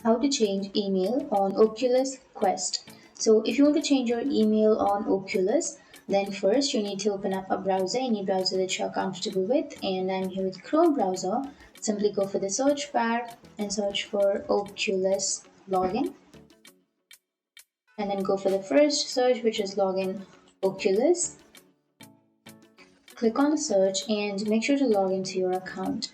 How to change email on Oculus Quest. So if you want to change your email on Oculus, then first you need to open up a browser, any browser that you're comfortable with, and I'm here with Chrome browser. Simply go for the search bar and search for Oculus login, and then go for the first search, which is login Oculus. Click on the search and make sure to log into your account.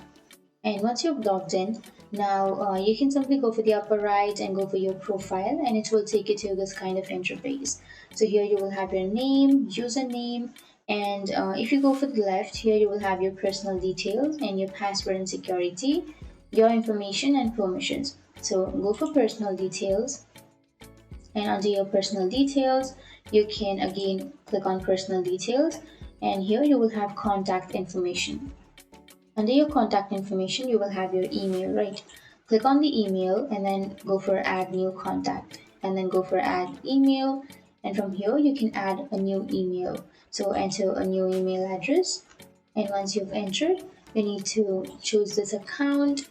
And once you've logged in, now you can simply go for the upper right and go for your profile, and it will take you to this kind of interface. So here you will have your name, username, and if you go for the left, here you will have your personal details and your password and security, your information and permissions. So go for personal details, and under your personal details, you can again click on personal details, and here you will have contact information. Under your contact information, you will have your email, right? Click on the email and then go for add new contact, and then go for add email. And from here, you can add a new email. So enter a new email address. And once you've entered, you need to choose this account.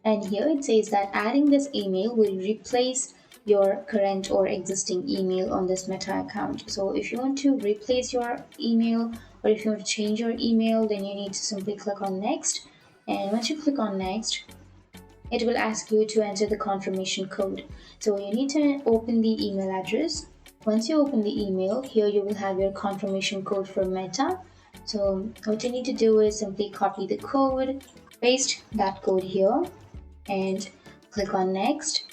And here it says that adding this email will replace your current or existing email on this Meta account. So if you want to replace your email, or if you want to change your email, then you need to simply click on next. And once you click on next, it will ask you to enter the confirmation code. So you need to open the email address. Once you open the email, here you will have your confirmation code for Meta. So what you need to do is simply copy the code, paste that code here, and click on next.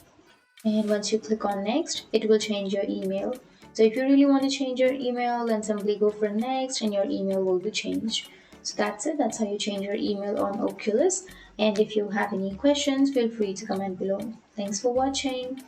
And once you click on next, it will change your email. So if you really want to change your email, then simply go for next and your email will be changed. So that's it. That's how you change your email on Oculus. And if you have any questions, feel free to comment below. Thanks for watching.